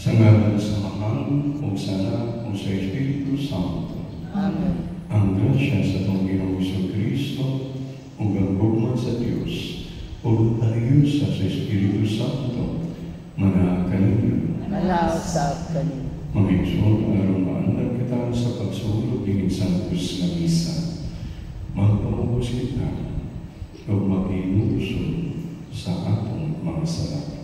Sa ngalan sa Ama, o sa Anak, o sa Espiritu Santo. Amen. Ang grasya sa Panginoong Jesucristo, o gagugma sa Diyos, o ayos sa Espiritu Santo, mga kanina. Manausap kanina. Mga Igsoon, araw-araw kita sa pagsulog ng isang Diyos na misa. Magpapagos kita o makinuso sa atong mga sala.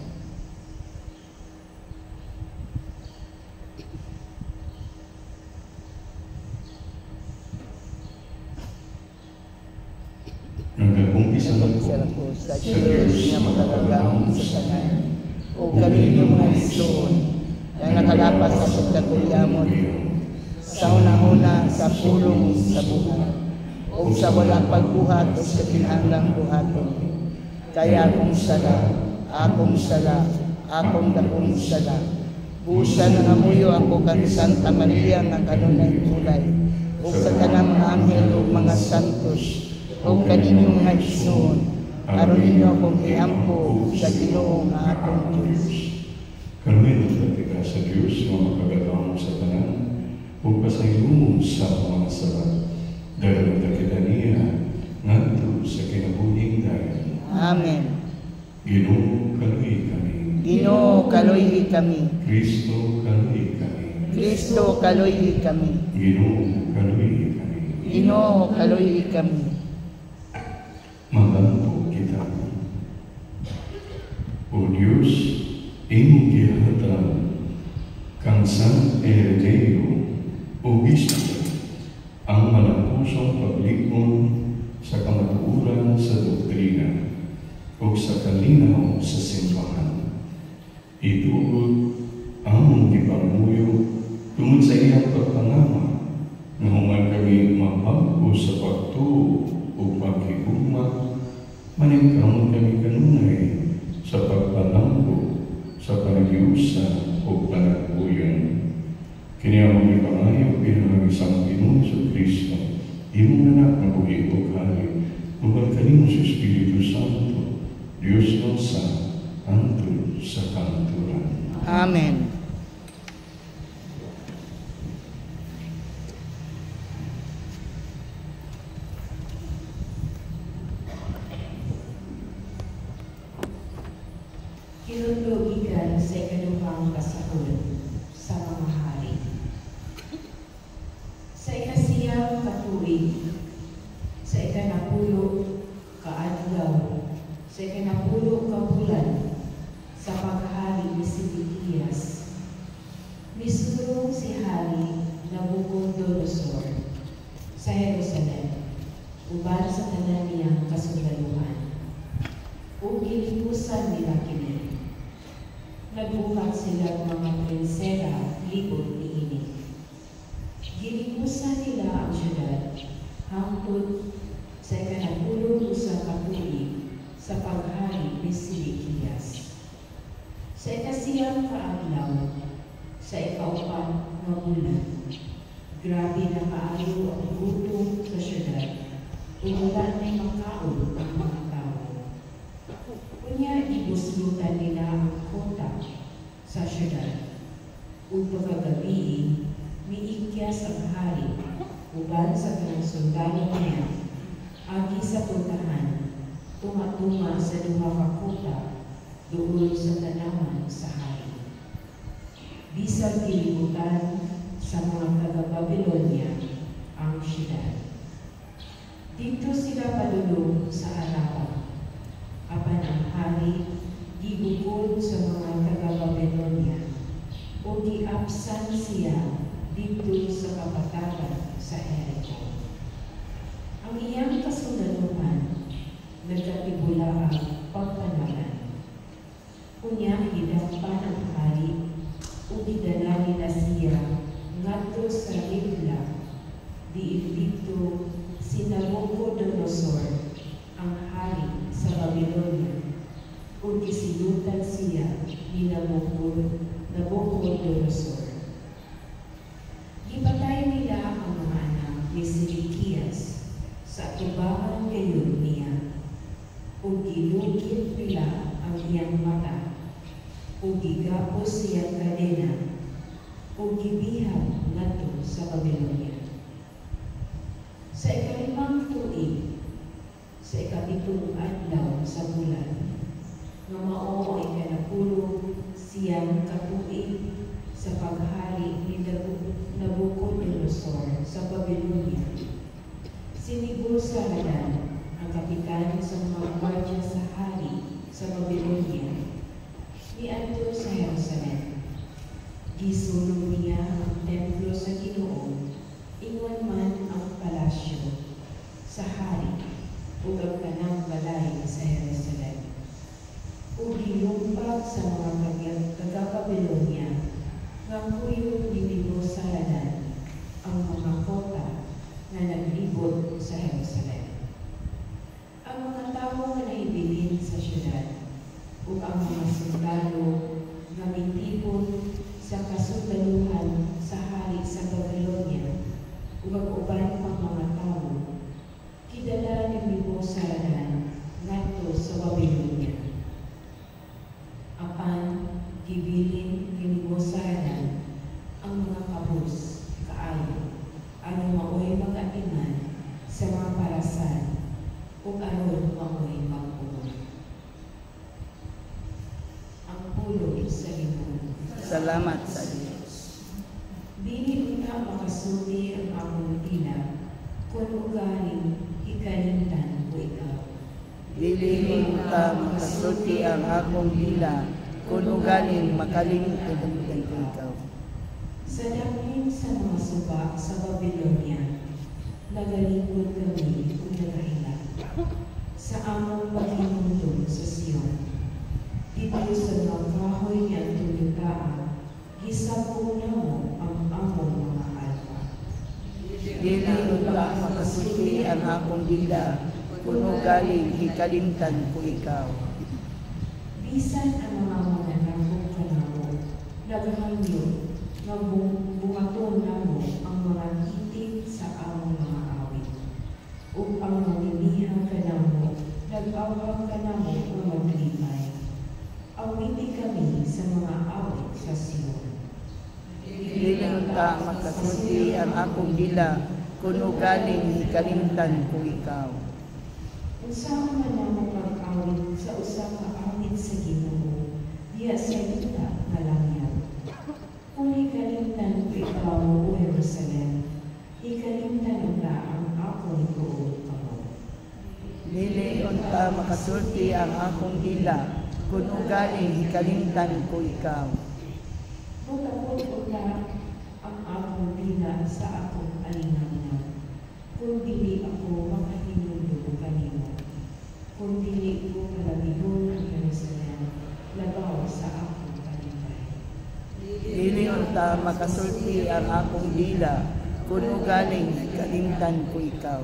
Nag-umpisa na po sa Diyos na makagagamit sa tanan, o kanino mga Igsoon, na nakalapas sa pagkakuyamon, sa unang-una sa pulong sa buhat, o sa walang pagbuhat o sa kinahanglang buhaton. Kaya akong sala, akong dakong sala. Busa na ngamuyo ako kang Santa Maria nga kanunay tulay, o sa tanang mga anghel o mga santos, o kanino mga Igsoon, aron ninyo akong iampo sa Ginoo nga atong Diyos. Kami nagtatika sa Diyos nga makagagamo sa tanan o pasayumong sa mga sala. Dahil nagtakita niya ngadto sa kinabuhing dayon. Amen. Ginoo kaluhi kami. Ginoo kaluhi kami. Kristo kaluhi kami. Kristo kaluhi kami. Ginoo kaluhi kami. Ginoo kaluhi kami. Malampo kita. O Diyos, imong gihatan kang San Ireneo Obispo ang malapusong paglikon sa kamatuoran sa doktrina o sa kalinaw sa simbahan. Ituod among gipamuyo tungod sa iyang pagpangama na human kami mabago sa pagtuo o paghigugma, maningkamon kami kanunay sa pagpalambo sa panaghiusa o panagpuyon. Kini among ipangayo bilang isang Ginoong Jesucristo, imong anak na buhi o kali, ug kanimo sa Espiritu Santo, Dios ng sa antod sa kanturan. Amen. Kinunlugikan sa ikaduhang kasaul sa mga hari. Sa ikasiyang katuig, sa ikanapulo kaadlaw, sa ikanapulo kabulan, sa paghari ni Sidikiyas, misulong si Hari Nabucodonosor sa Jerusalem, uban sa tanan niyang kasundaluhan. O gilipusan nila kini. Nagbukat sila mga prinsera likod niini. Gilipusan nila ang syudad hangtod sa ikanapulo sa katuig sa paghari ni Sidikiyas. Sa ikasiyang kaadlaw, sa ikaupat na bulan, grabe na kaayo ang gutom sa syudad, wala na'y makaon ang mga tao. Kunya ibuslutan nila ang kota sa syudad. Ug pagkagabi, miikyas ang hari, uban sa kanang sundalo niya, agi sa puntahan, tunga-tunga sa duha ka kota, doon sa tanaman sa hari. Bisag gilibutan sa mga taga-Babilonia ang syudad. Dito sila padulong sa harapan. Apan ang hari gibukod sa mga taga-Babilonia o giapsan siya dito sa kapatagan sa Jericho. Ang iyang kasundaluhan nagkatibula ang pagpanalan. Kunya hidampan ang hari o gidala nila siya ngadto sa Ribla, diin dito si Nabucodonosor ang hari sa Babilonia, o gisilutan siya ni Nabucodonosor. Gipatay nila ang mga anak ni Sidikiyas sa tubangan ngayon niya, o gilugit nila ang iyang mata, o gigapos siyang kadena o gibihang ngadto sa Babilonia. Sa ikalimang tuig, sa ikapitong adlaw sa bulan, nga mao ay kanapulo siyang katuig sa paghari ni Nabucodonosor sa Babilonia. Sinibusaradan ang kapitan sa mga gwardiya sa hari sa Babilonia niadto sa Jerusalem. Gisulong niya ang templo sa Ginoo, ingon man ang palasyo sa hari ug ang kanang balay sa Jerusalem. Ug gilumpag sa mga taga-Babilonia nga kuyo ni Nebuzaradan ang mga kota na naglibot sa Jerusalem. Ang mga tao nga naibilin sa syudad ug ang mga sundalo nga mitipon sa kasundaluhan sa hari sa Babilonia ug ang uban pang mga tao kidala ni Nebuzaradan ngadto sa Babilonia. Apan gibilin ni Nebuzaradan ang mga kabus kaayo aron maoy mag-atiman sa mga parasan ug aron maoy magpuno. Ang pulong sa Ginoo. Salamat sa Diyos. Dili unta makasulti ang among dila kung ugaling hikalimtan ko ikaw. Dili ta makasulti ang akong dila kung ugaling makalimtan ko ikaw. Sa dapit sa mga suba sa Babilonia, nagalingkod kami kung nagahila. Sa among paghinungtong sa Sion, dito sa mga kahoy niyang tulitaan, gisabong na mo ang among mga alpa. Dili ta makasulti ang akong dila kung ugaling hikalimtan ko ikaw. Bisan ang mga mananakong kanamo, nagahangyo, nga buhaton na mo ang mga titik sa among mga awit. Ug ang mamimihang kanamo, nag-awang kanamo ang maglipay. Awiti kami sa mga awit sa Sion. Dili ta makasulti ang akong dila kung ugaling hikalimtan ko ikaw. Usaha man namang mag-awit sa usa ka awit sa Ginoo, diya sa ita nga langyaw. Kung hikalimtan ko ikaw, O Jerusalem, hikalimtan na ang akong tuod kamo. Dili unta makasulti ang akong dila kung ugaling hikalimtan ko ikaw. Butapot na ang akong dila sa akong alingaw, kung dili ako makahinundo kanimo. Kung dili ko kalabihon ang Jerusalem, labaw sa akong kalibay. Dili unta makasulti ang akong dila kung ugaling hikalimtan ko ikaw.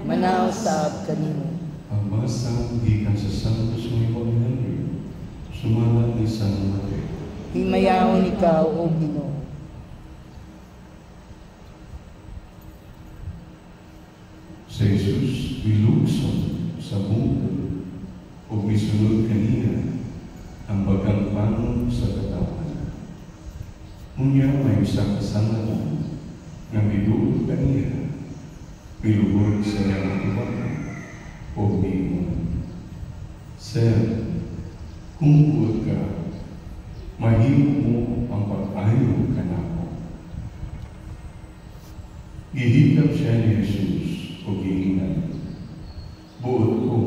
Manaw sa kanimo. Ang masang gikan sa Santos ng Evangelyo, sumalat ni San Mateo. Himayaon ikaw, O Ginoo. Si Jesus bilugson sa bungkol o misunod kaniya ang bagang panon sa katawan. Unya may isa kasanalan na miluod kaniya, miluod sa iyang iwanan o miingon. Sir, kung buod ka, mahimo mo ang pag-ayo ka na ako. Gihikap siya ni Jesus o gihingan, buod ko,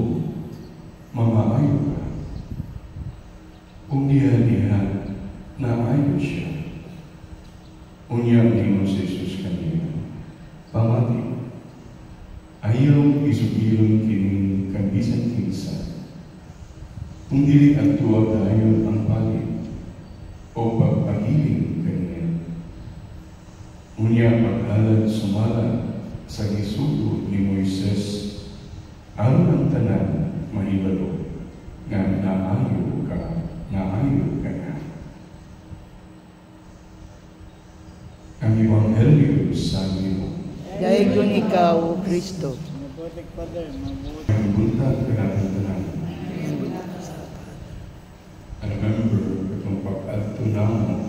mamaayo ka. Kung diha-diha, naayo siya. Unya ni si Jesus kaniya, pamati, ayaw isugilon kini kang bisan kinsa Kung dili at tuwa dayon ang palit o pagpahiling kaniya. Unya pag-alad sumala sa gisugo ni Moises, aron ang tanan mahibalo nga naayo ka na. Ang Ebanghelyo sa Ginoo. Dayon ikaw, Kristo. Ang buntag kanilang tanan. I remember itong pag-adto namo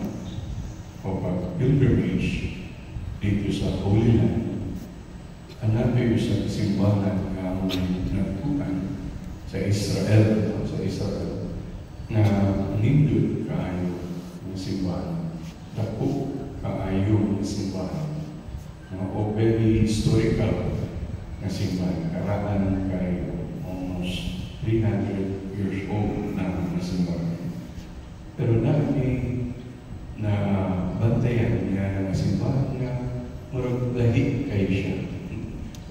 o pag-pilgrimage dito sa Holy Land. Hanapin sa simbahan nga nagkuhan sa Israel na nindot kaayo ng simbahan. Dako kaayo ng simbahan. O very historical na simbahan. Karaan kayo almost 300 years old na simbahan. Pero dami na bantayan niya na simbahan nga murag lahi kayo siya.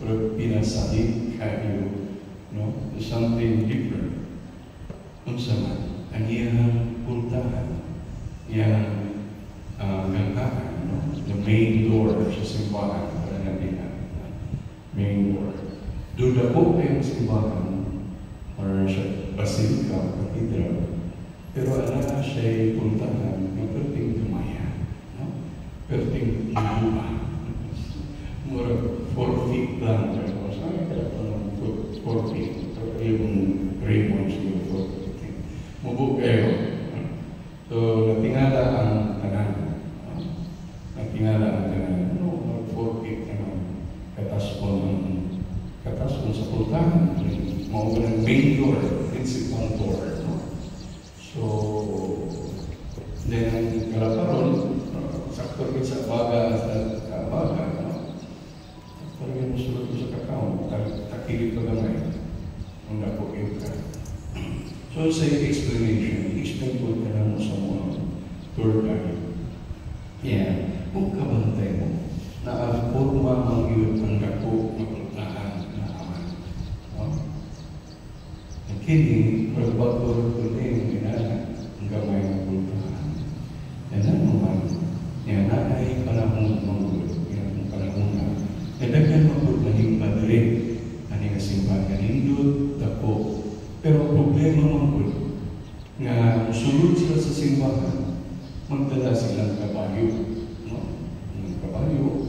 Murag pinasahig kayo, no? Something different. Unsa man, ang iyang puntahan, iyang gangkaan, no? The main door sa simbahan, para natin main door. Doon ako kayong simbahan, or sa Basilica o Cathedral, pero ala siya'y puntahan ng perting tumaya, no? Perting ibuan. Mura 4 feet lang, pero saan ka ng 4 feet? Pero yung Raymond siya 4 feet. Mubuk kayo. So, natingala ang tanan. No, 4 feet naman. Katas mo sa puntahan. Mga ng main door, principal door. So, then kalaparon, sakto rin sa baga, parang yung musulot ko sa kakao, takilip ka gamay, ang napukit ka. So, sa explanation, i-explain ko ka lang sa mga tour guide. Yeah, kung kabantay mo, na-forma ang iyot ang dako, mapuntahan na aman. Kini, perbator ko din, ang gamay na puntahan. Yan na naman, yan na ay panahon manggulot, yan ang panahon na. Nadagyan mapod na yung Madrid, ani nga simbahan, nindot, dako. Pero problema manggulot, nga sulod sila sa simbahan, magdala silang kabayo. No? Ang kabayo,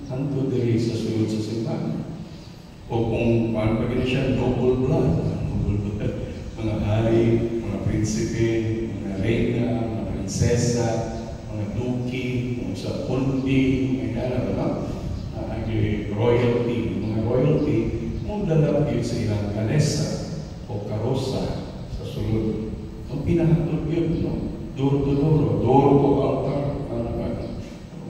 hanto diri sa sulod sa simbahan. O kung paano pa siya, noble blood, mga hari, mga prinsipe, mga reyna, mga prinsesa, mga duki, mga sa kundi, mga kala, royalty, mong lalapit sa ilang kalesa o karosa sa sulod. Ang pinakatod yun, no? Door to altar,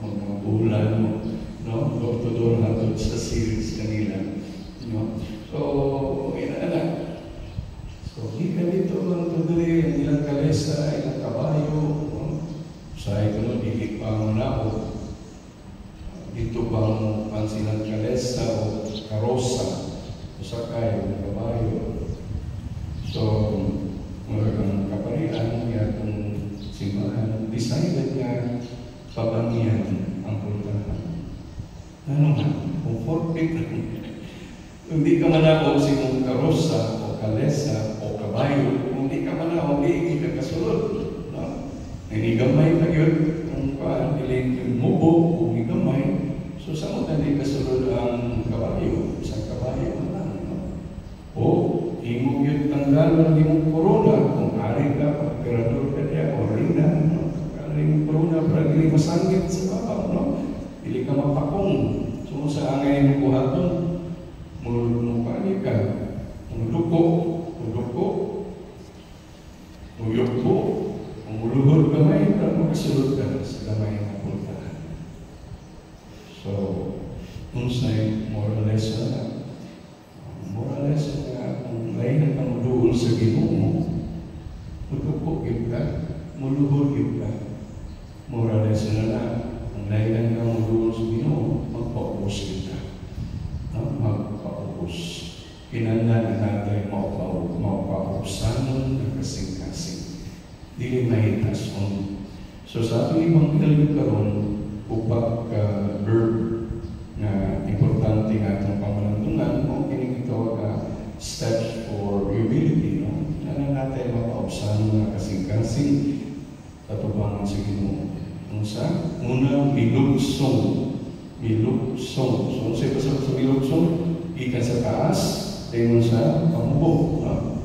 mga bulan, no? Door to door hatod sa series kanila. No? So, di ka dito lang tudiri ang ilang kalesa, ilang kabayo, no? Sa ito, di pa mo na ako. Dito ba ang silang kalesa o karosa o sakay o kabayo. So, maraming kaparian niya itong simbahan, decided niya pabangyan ang puntahan. Ano nga? Kung 4 feet hindi ka manakaw si mong karosa o kalesa o kabayo, kung hindi ka manakaw, hindi ka kasulod. No? Ninigamay na yun, kung paanin yung mubo, kung nigamay, so sa mga hindi kasulod ang kabayo, isang kabayo lang. No? O, himo yun tanggalan ni mong korona, kung ari ka, pagpirador ka niya, o rina, no? Ari mong korona, para hindi masangit sa babaw, no? Hindi ka mapakong. So sa angay mo buhaton, mulunong ka, muluko, muluhod gamay, para makasulod ka sa gamay na puntahan. So, unsay moral lesson na kung lain ang pamuduol sa Ginoo, muluko yun ka, muluhod yun ka. Moral lesson na kung lain ang pamuduol sa Ginoo, magpaubos kita. No? Magpaubos. Kinanda na natin maupaubsanon na kasi dili mahitas on. So sa ating Ebanghelyo karon upat ka verb na importante nga itong pamalantungan mo kini gitawag ka steps for humility, no? Na natin mapaubsan na kasing-kasing katubangan sa Ginoo. Unsa? Una, milugsong. Milugsong. So, unsa pa sa milugsong? Ikan sa taas, dayon sa pamubo. No?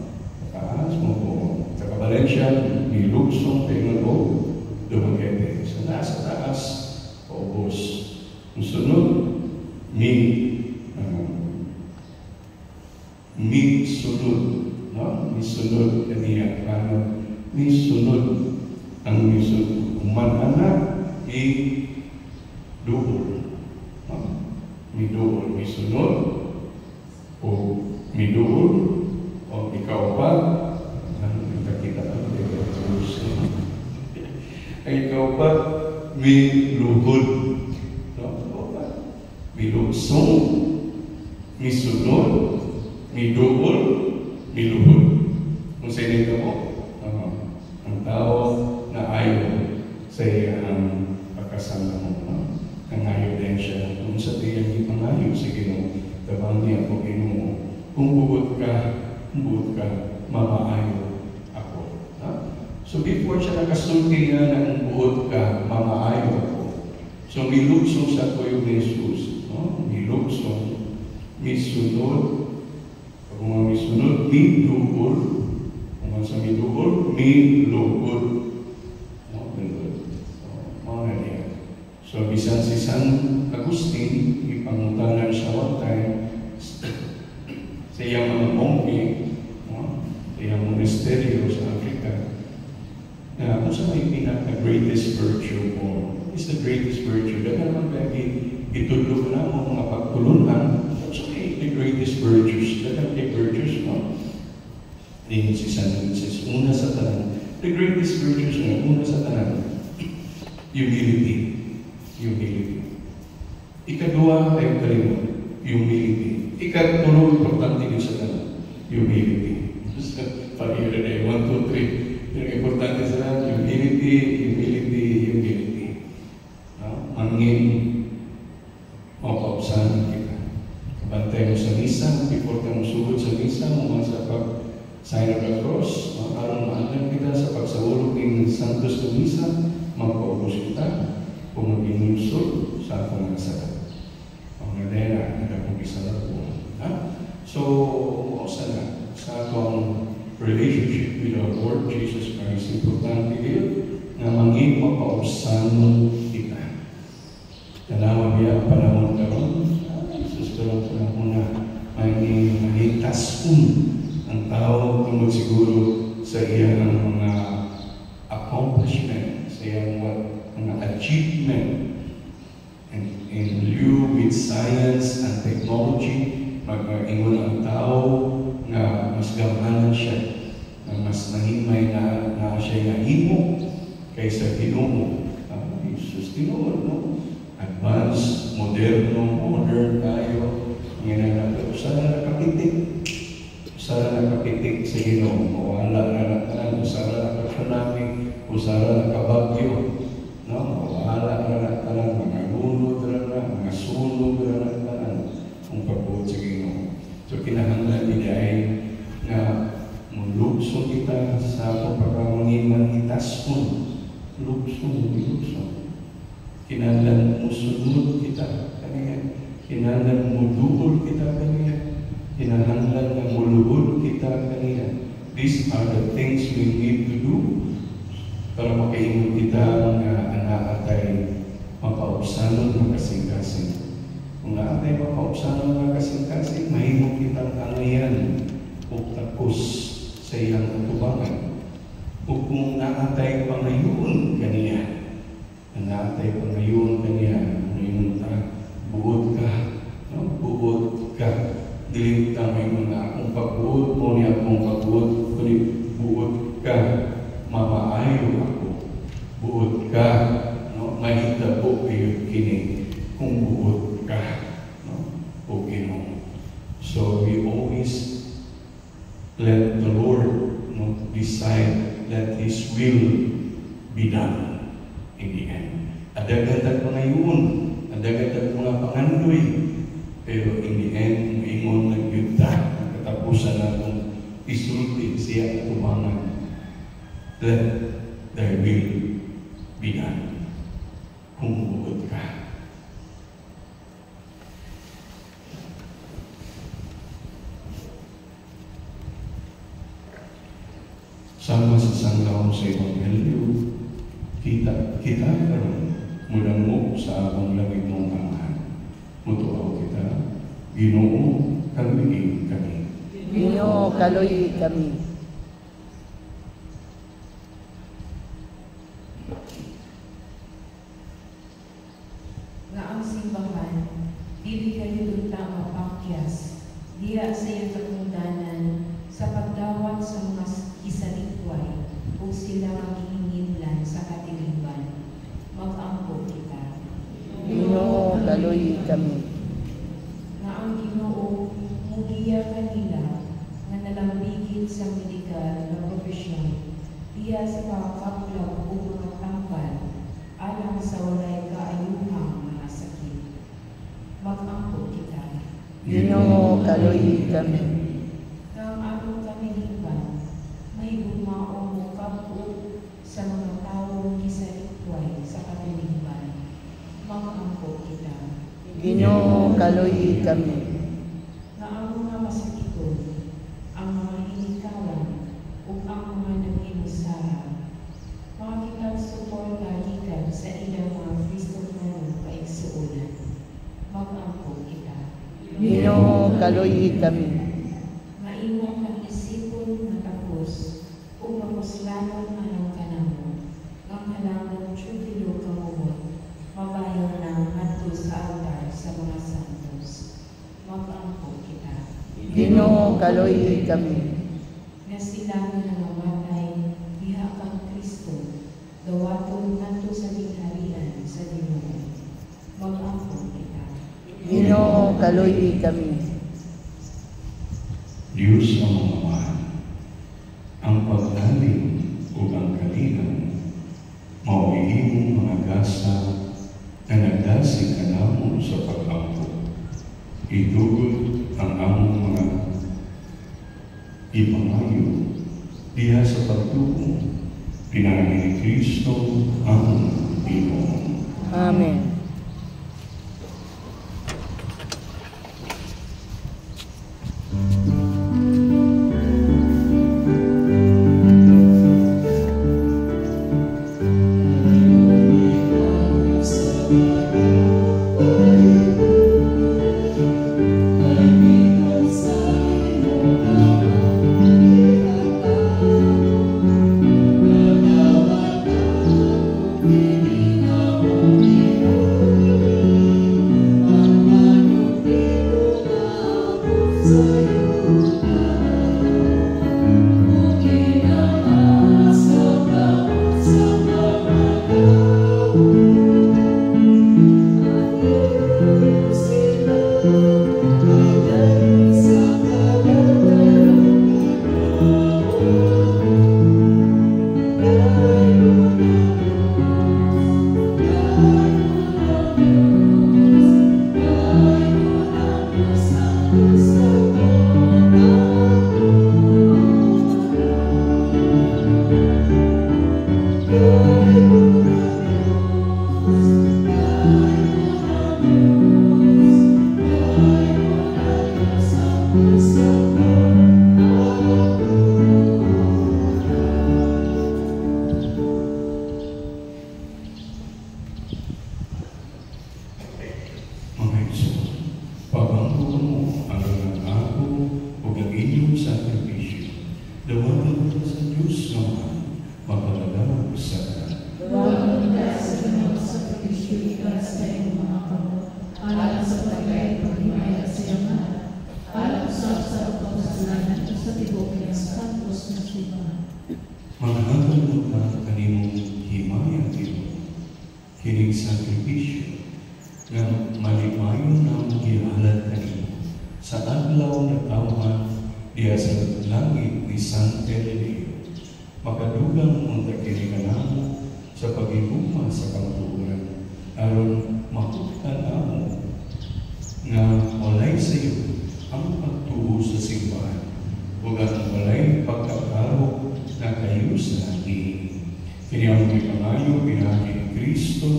Sa taas, pamubo. Sa Kabalensya, milugsong, dayon o dumagete. So, nasa taas, paubos. Ang sunod, sunod. No? Sunod kaniya. Paano? Sunod. Ang misunod. Manana, duol. Miduol, misunod, o miduol, o ikaw pa, kita ang ikaw pa, miluhod. Milugsong, misunod, miduol, miluhod. Kung sa inyo mo, ang tao na ayaw sa iyang pagkasama mo, ang ayaw din siya. Kung sa tiyang ipangayo, sige mo, tabang niya po Ginoo. Kung bubot ka, mamaayo ako. So before siya nakasulti na ng buot ka, mamaayo ako. So milugsong sa tuyo ni Jesus. Milugsong, misunod, kung mga misunod, miduol, kung sa miduol, miluhod. So, bisan si San Agustin, ipangutanan siya one time sa iyang mga mongke, sa iyang monasteryo sa Africa, na kung sa may pinaka-greatest virtue mo, is the greatest virtue. Dahil naman kaya itulog na mo mga pagtulunan, kung sa may the greatest virtues, dahil kay virtues mo, din si San Agustin, una sa tanan. The greatest virtues na una sa tanan, humility. Ikadua ay kalimut, humility. Ikatulong, importante din sa tanan, humility. Pag-iira na 1, 2, 3. Yung importante sa tanan, humility. Mangin, mapaubsan kita. Kabantay mo sa misa, before ka sugod sa misa, mga sa pag-sign of the cross, aron maanan kita sa pagsawulog ng Santos na misa, magpaubos kita. Kung mag-inulsol sa akong nasalat. Ang nadera, nagkakong na po. So, sana sa akong relationship with our Lord Jesus Christ, importante din na manging mapaubsan kita. Tanawa biya ang panahon karon, susunod sa una, may mahitasun ang tao tungkol siguro sa iyang mga accomplishment, sa iyang mga achievement in lieu with science and technology, mag-ingon ang tao na mas gamanan siya, na mas nahimay na siya nahimo kaysa Ginoo. Jesus tinuod, no? Advanced, modern tayo. Ngayon natin, usara nakapitik sa Ginoo. Mawala na nakanan, usara nakakanami, usara nakabagyo. No, wala na tanan, mga lunod na, mga sunog na tanan, kung pagbuot sa Ginoo. So, kinahanglan nila ay na lugsong kita sa pagkamangiman itasun. Lugsong. Kinahanglan mo sunod kita kaniya. Kinahanglan mo duol kita kaniya. Kinahanglan na muluhod kita kaniya. These are the things we need to do para makaingon kita nga anaatay mapaubsanon ng kasing-kasing. Kung naatay mapaubsanon ng kasing-kasing, mahimong kitang angayan o takos sa iyang katubangan. O kung naatay pangayon kaniya, ngayon buod ka, dili may mga akong pagbuod mo niya akong pagbuod, kundi buod ka, mamaayo ako. Buod ka, no? Mahitabo kayo kini kung buod ka, no? O Ginoo. So we always let the Lord, no, decide that His will be done in the end. Adagatag pangayon, adagatag mga pangandoy, pero in the end, ingon nagyuta, ang katapusan na kung isulti siya at tumangan. Let thy will be done. Kung bukod ka. Sama sa sanglaw sa Ebanghelyo, kita karon mulang mo sa akong langit mong amahan. Mutuaw kita, Ginoo, kaluyin kami. Ginoo, kaluyi kami. Nga ang simbahan, dili kayo tunta mapakyas, diya sa iyong kapundanan, sa pagdawat sa mga kisalikway, o sila maghihingilan sa katiliban. Mag-ampo kita. Ginoo, kaluyi kami. Nga ang Ginoo, mugiya kanila, nga nalambigin sa medikal na profesyon, diya sa pagkaklaw o mga tambal, alang sa walay kaayuhang mga sakit. Mag-ampo kita. Ginoo, kaluyi kami. Ang atong kamilipan, may gumaong mukabot sa mga taong kisalikway sa katiliban. Mag-ampo kita. Ginoo, kaluyi kami. Na ang mga masakiton, ang mga hinikawan, o ang mga nag-inusara, mga kitang suporta gikan sa ilang mga Kristofanong kaigsuunan. Mag-ampo kita. Ginoo, kaluyi kami. Nga imong kang isipon na tapos, o mapuslanon anang kanamo, ang halamang trubilo kamumot, mabayaw na ngadto sa altar sa mga santos. Mag-ampo kita. Ginoo, kaluyi kami. Nga sila nga nangamatay, diha kang Kristo, dawaton ngadto sa binharian sa Ginoo. Mag-ampo kita. Ginoo, kaluyi kami. Diyos ang mga mahal, ang pagdaling o ang kalinang, mauihimong mga gasa na nagdasig ka namon sa pag-ampo. Itugod ang among mga ipangayo diha sa pagtuo, pinangalan ni Kristo ang Ginoo. Amen. Mga Isus, pagangko mo ang nangako o ang inyong sakripisyo. Dawagan mo sa Diyos naman, mapalagawag sa kanan. Dawagan kita sa Ginoo sa sakripisyo ikas sa iyong mga kamot, alang sa pagkain paghimaya sa iyong mahal, alang sa pagkasalanan o sa tibok niyang santos na simbahan. Maghangal mo ka kanimong himaya Ginoo, kining sakripisyo, nga malimayon na magihalad kanimo sa adlaw na tawhan diya sa langit ni San Tereneo makadugang unta kini kanamo sa pagigugma sa kamatuoran aron makutan amo nga walay sayo ang pagtuo sa simbahan ug ang walay pagkakaro na kayo sa ni kini ang may pangayo pinagi ni Kristo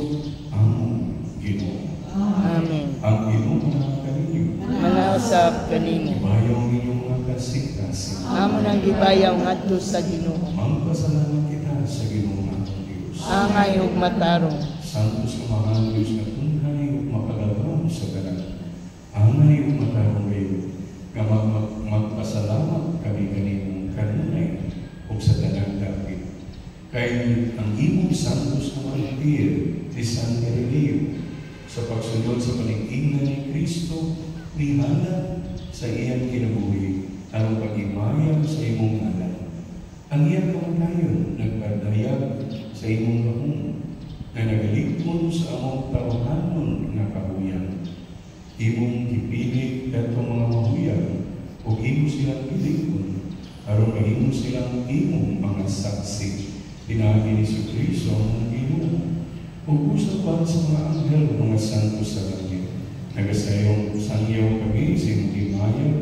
ang Ginoo. Amen. Ang Ginoo na kaninyo Manausap kanimo. ibayaw ninyong mga kasing-kasing. Amo nang gibayaw ngadto sa Ginoo. Magpasalamat kita sa Ginoo atong Dios. Angay ug matarong. Santos nga mahal Diyos na tunay ug mapalagam sa kanan. Angay ug matarong kayo nga magpasalamat kami kanimong kanunay ug sa tanang dapit. Kay ang imong santos nga martir ni San Ireneo sa pagsunod sa panig-ingnan ni Kristo nihala sa iyang kinabuhi ang pag-imayag sa imong ngalan. Ang iyang kamatayon nagpadayag sa imong gahom na nagaligpon sa among tawahanon nga kahuyan. Imong gipilit katong mga mahuyag o imo silang piligpon aron mahimo silang imong mga saksi. Pinagi ni Kristo ang Ginoo. Ug usab pa sa mga anghel mga santo sa langit. Nagasayong sangyaw kami sa imong imayag,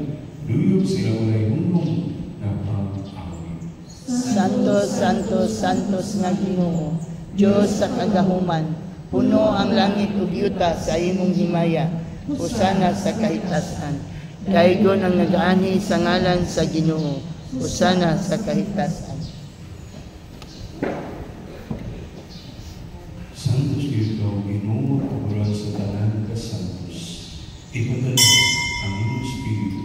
luyog sila walay hunong na pag-awit. Santos, Santos, Santos nga Ginoo, Diyos sa kagahuman, puno ang langit ug yuta sa imong himaya, usana sa kahitasan. Daigon ang nagaani sa ngalan sa Ginoo, usana sa kahitasan. Santos ikaw, Ginoo, kabulan sa tanan ka santos. Ipadala ang iyong Espiritu,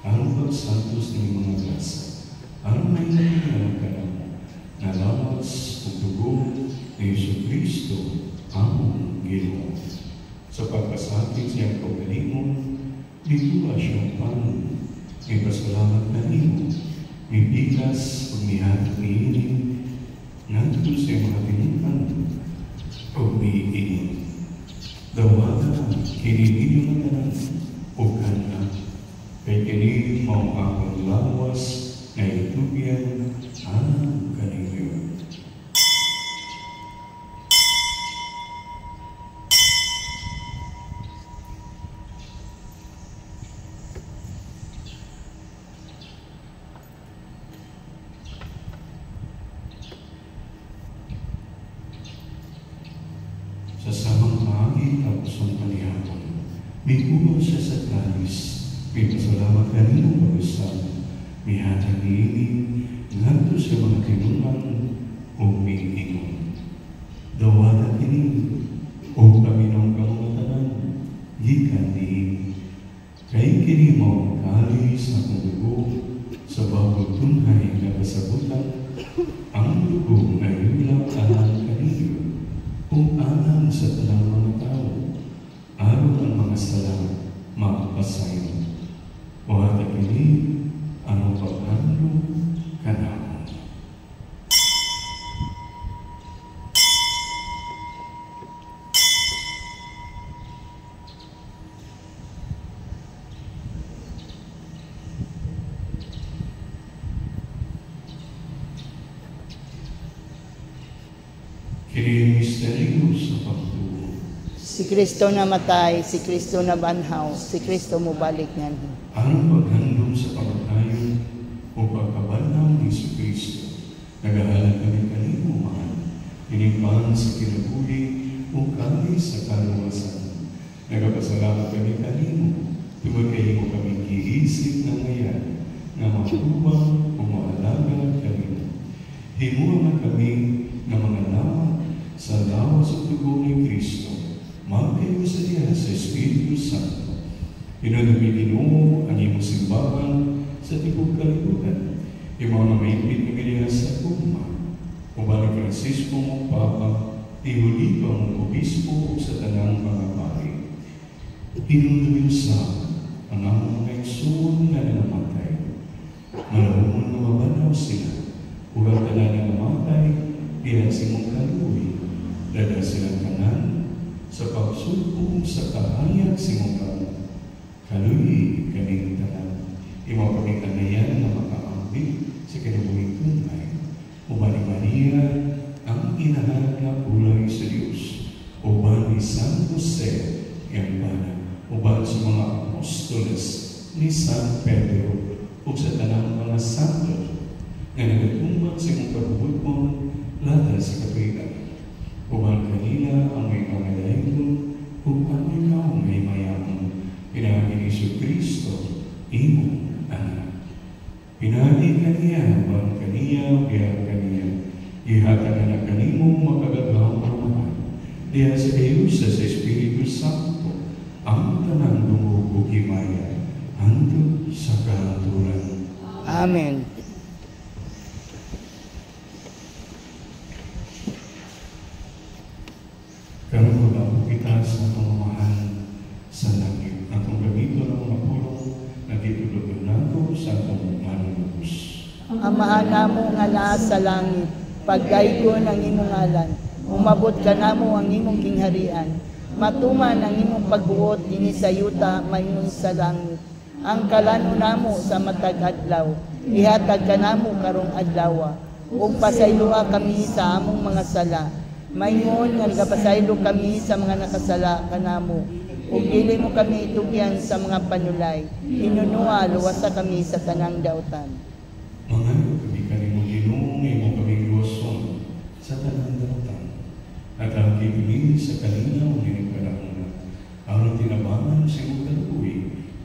ang pagsantos ng mga grasa, ang may nakikinig ka na lawas o dugo ni Jesucristo, ang Ginoo. Sa pagpasakit siyang pagkalimon, bigula siyang panon, may pasalamat na nimo, may bigas o mihat ni ining, nandito siya mga tinukan, o umiinom. Dawada, kinilig yung matanan, o kana, kay kinilig mong akong lawas na itubyan ang kaninyo. Sa samang maagi tapos ang panihapon, may puno siya sa tralis, may pasalamat kanino pag-usap, may hatang niinig, nganto sa mga tinulang o may ingon. Dawada kini, o Panginoong kamungatanan, gikan niinig. Kay kini mo kalis na kong dugo, sa bawat tunhay na kasabutan, ang dugo na ilang alang kanino, kung alam sa talang mga tao, araw ang mga sala, mapasayo. O hata kini, ano paghandong kanamo. Kini misteryo sa pagtuo. Si Kristo namatay, si Kristo nabanhaw, si Kristo mubalik nganhi. Ang paghandong sa pagkayon o pagkabanhaw ni Kristo, nagahalan kami kanino mahal, pinimpan sa kinabuhi o kami sa kaluwasan. Nagapasalamat kami kanino, tungod kayo mo kami giisip na ngayon, na matubang o maalaga kanino. Himuha kami na mga lamat sa lawas at dugo ni Kristo, magkayo sa diya sa Espiritu Santo. Pinunumi Ginoo ang iyong simbahan sa tibok kalibutan. Yung mga maimpit na ganyan sa Puma, Ubali Francisco mong Papa, ihuli ka mong obispo sa tanang mga pari. Pinunumi sa ang among mga igsoon na namatay. Malahumon na mabanaw sila, ugang tanan na namatay, diyan si mong kaluwi. Dada silang kanan sa pagsulpong sa kahayag si mong kaluwi kaning tanan. Imaw kami kanayan na makaambil sa kinabuhing tunay o kinahal nga ulay sa Diyos, uban ni San Jose, yang bana, uban sa mga apostoles ni San Pedro, o sa tanang mga santo, nga nagatumbang sa imong kabubuton laban sa katuigan. Uban kanila ang may pangalayon, uban ikaw may mayaman, pinagi ni Jesucristo, imong anak. Pinagi kaniya, uban kaniya, biya kaniya, ihatan na kanimong makagagawang ramahan, diya sa Diyos sa Espiritu Santo, ang tanang dumugog himaya, hantod sa kahaturan. Amen. Karon ko kita sa pamamahan sa langit. Atong gamito ng mga pulong na titulog nato sa atong manunubos. Amahan namo nga naa sa langit, pagdaygon ang imong ngalan, umabot ka namo ang imong kingharian, matuman ang imong pagbuot dinhi sa yuta mayroon sa langit. Ang kalano namo sa matag adlaw, ihatag ka namo karong adlaw, ug pasayloa kami sa among mga sala. Mayngon nga nagapasaylo kami sa mga nakasala kanamo, ug dili mo kami itugyan sa mga panulay, hinunua luwasa kami sa tanang daotan. Mga kami kanimo Ginoo nga imong kamigluwason sa tanang daotan. At ang kibili sa kalinaw ni panahon, ang tinabangan sa imong kaluoy,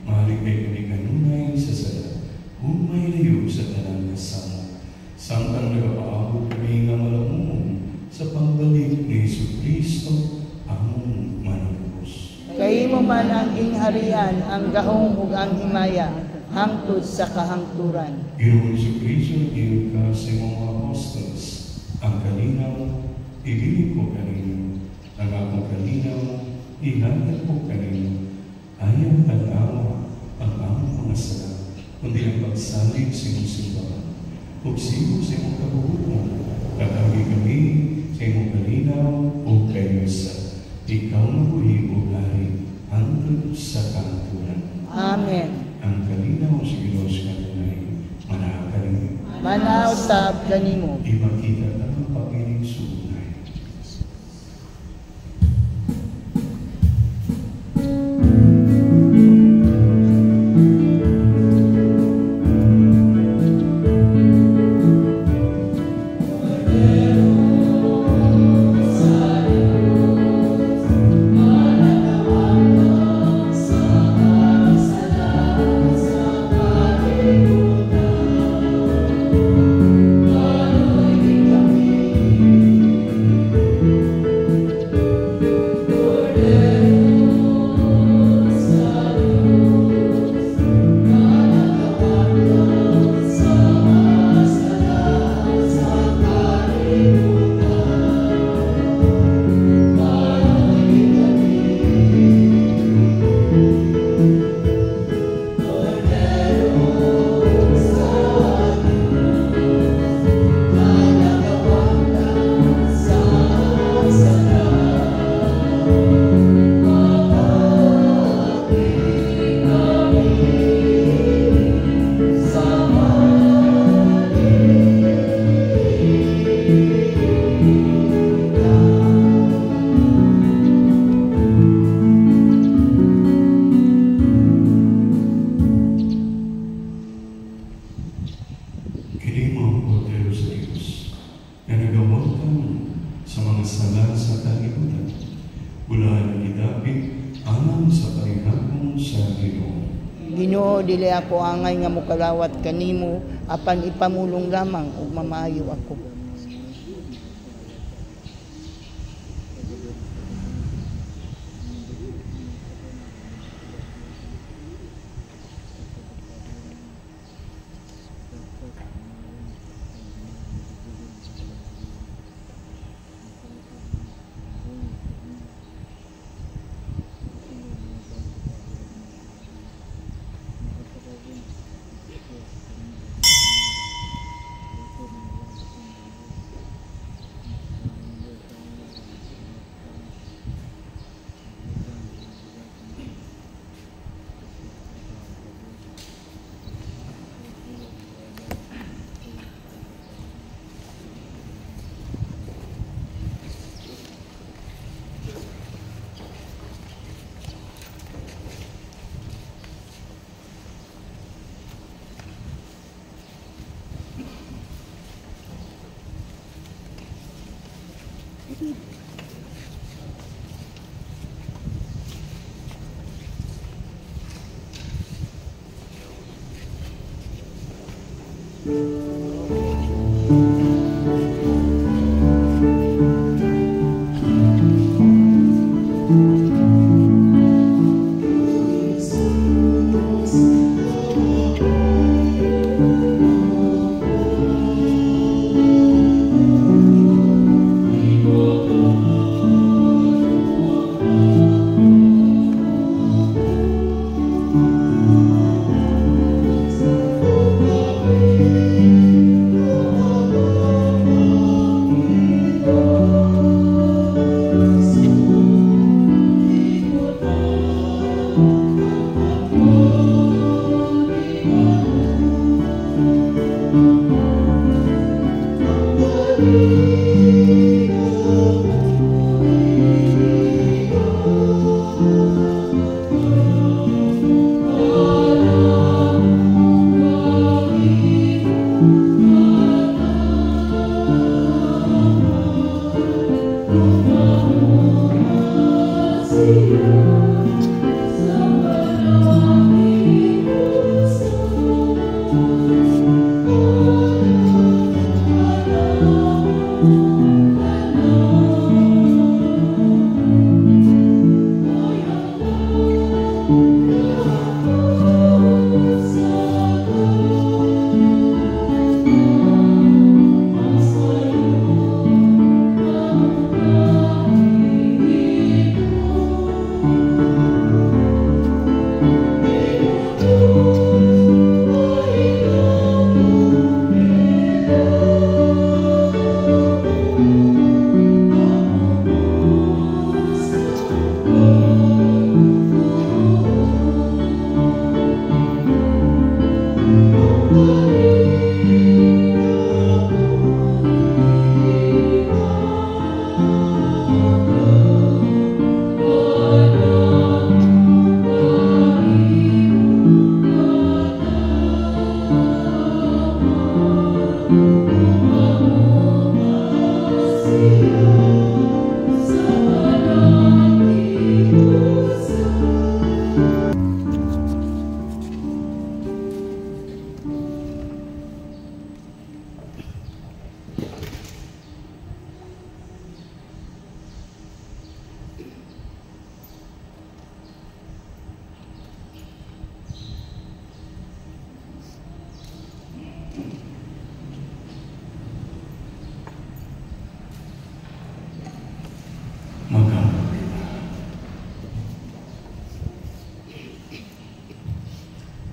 mahalik kay kami kanunay sa sala, humay layo sa tanang kasama. Samtang nagapaabot kami nga malamumong sa pagbalik ni Jesucristo, among manunubos. Kay mo man ang ingharian, ang gahong ug ang himaya, hangtod sa kahangturan. Ginoong Jesucristo, giyon ka sa imong mga apostles, ang kalinaw, ibili ko kanino, ang akong kalinaw, ihatag ko kanino, ayaw tanawa ang among mga sala, kundi ang pagsalig sa imong simbahan, ug sigo sa imong kabubuton, katawgi kami sa imong kalinaw o kayo sa ikaw na buhi o gari hangtod sa kahaturan. Amen. Ang kalinaw sa Diyos kanunay, manakaling Manaw sa kanimo. ipakita ang papiling sunay. Ginoo, dili ako angay nga mokalawat kanimo, apan ipamulong lamang ug mamaayo ako.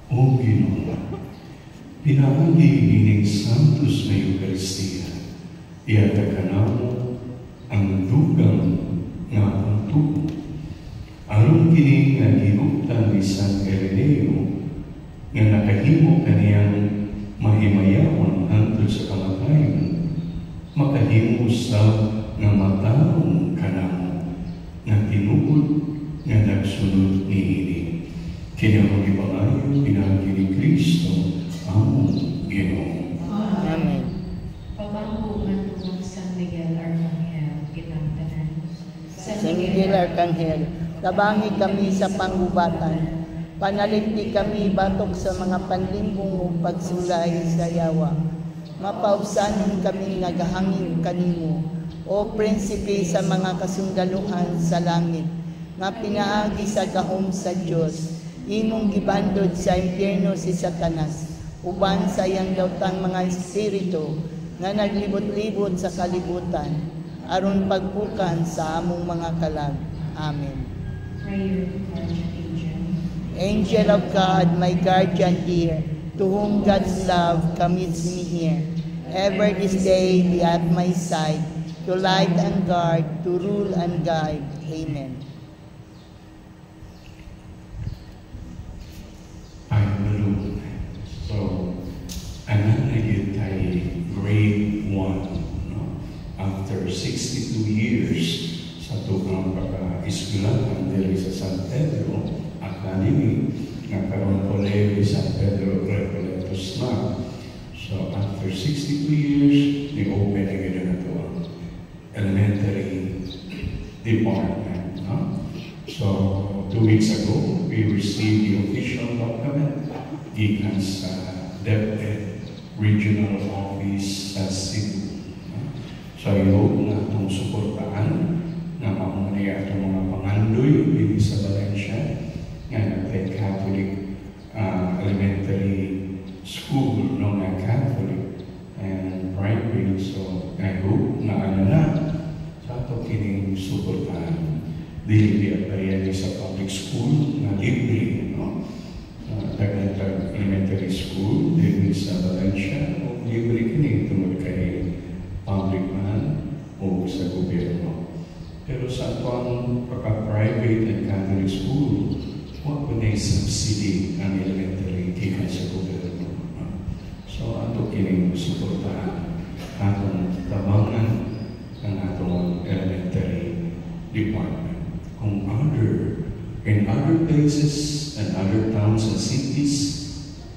O Ginoo, pinahagi ining Santos na Eucharistia, ihatag ka namo ang dugang nga akong tubo. Aron kini nga gihuptan ni San Ireneo nga nakahimo kaniyang mahimayawan hangtod sa kamatayon, makahimo sa nga mataong kanamo nga tinuod nga nagsunod niini. Kini ang ibangayon pinahagi ni Kristo among Ginoo. Amen. Pamangkuhan ng San Miguel Arcangel, kinamtanan. San Miguel Arcangel, tabangi kami sa panggubatan. Panaligdi kami batok sa mga panlimbong o pagsulay sa yawa. Mapausanon kami nagahangin kanimo, o prinsipe sa mga kasundaluhan sa langit, nga pinaagi sa gahom sa Diyos. Imong gibandod sa impyerno si Satanas, uban sa iyang daotang mga espiritu nga naglibot-libot sa kalibutan, aron pagpukan sa among mga kalag. Amen. Prayer to Guardian Angel. Angel of God, my guardian dear, to whom God's love commits me here, ever this day be at my side, to light and guard, to rule and guide. Amen. So, anan na yun tayo grade 1, no? After 62 years sa tukang pagka-eskwelahan diri sa San Pedro Academy, nagkaroon kolegi San Pedro Recoletos na. So, after 62 years, ni-open na gano'n na ito ang elementary Department. No? So 2 weeks ago, we received the official document given sa DepEd Regional Office sa Cebu. No? So I hope na itong suportaan na mamunay atong mga pangandoy dito sa Valencia nga nagtay Catholic elementary school no nga Catholic and private. So I hope na na sa ato kining suportahan dili aparian sa public school na libre no Tagantag Elementary School dito sa Valencia o libre kini tungod kay public man o sa gobyerno. Pero sa atong pagka-private and Catholic school, what would they subsidy ang elementary given sa gobyerno? So ato kining suportahan atong tabangan ang atong elementary department. Kung in other places and other towns and cities,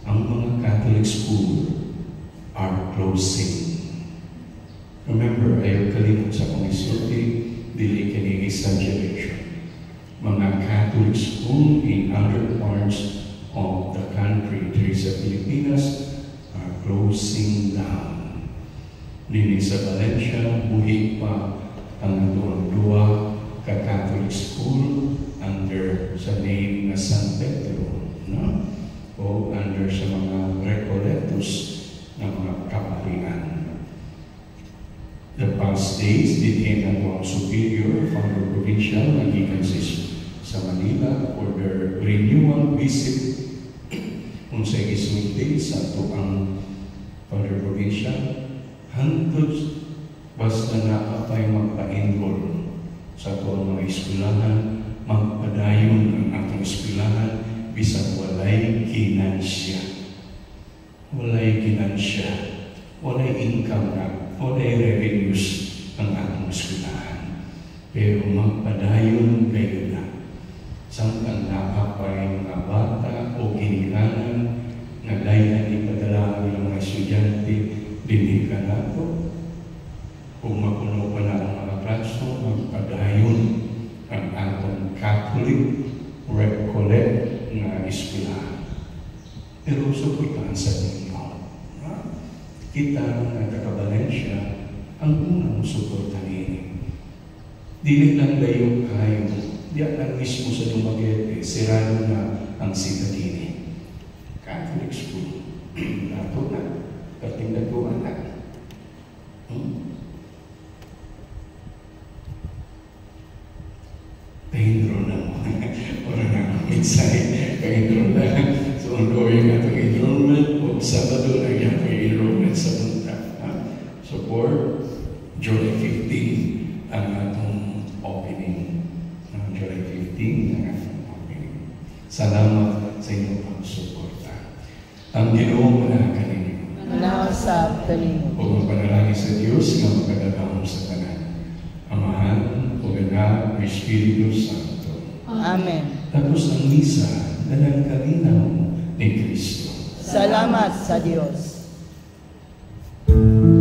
ang mga Catholic school are closing. Remember, ayaw kalimut sa komisyote, dili kini exaggeration. Mga Catholic school in other parts of the country, diri sa Pilipinas, are closing down. Dili sa Valencia, buhi pa ang duwa ka Catholic school under sa name na San Pedro, no? O under sa mga Recoletos na mga kaparian. The past days, did ang superior Father Provincial nagikan sa Manila for their renewal visit kung sa isulti sa tuang Father Provincial hangtod basta na apay magpa-enroll sa tuang mga eskwelahan, magpadayon ang atong eskwelahan bisag walay ginansya. Walay ginansya, walay income na, walay revenues ang atong eskwelahan. Pero magpadayon kayo na. Samtang nakapay mga bata o ginikanan na layan ipadala ng mga estudyante, dinikan nato. Kung mapuno pa na ang mga klaso, magpadayon ang atong Catholic Recollect na eskwelahan. Pero suportahan sa ninyo. Kita na taga-Valencia ang unang suportahan ini. Dili lang layo kayo, diyan lang mismo sa Dumaguete, sirado na ang Sitagini. Catholic school. Nato na, kating nagtuan na. Pahinro na mo. Wala na akong minsay. Pahinro na. So, ongoing atong enrollment o Sabado na yan may enrollment sa punta. So, for July 15, ang atong opening. July 15, ang atong opening. Salamat sa inyong pagsuporta. Ang Ginoo manakan ninyo. Manasab kanimo. O ang panalangin sa Diyos nga magkadagahon sa tanan. Amahan, o Anak, o Espiritu Santo. Amen. Tapos ang misa, dalang kalinaw ni Kristo. Salamat sa Diyos. Ooh.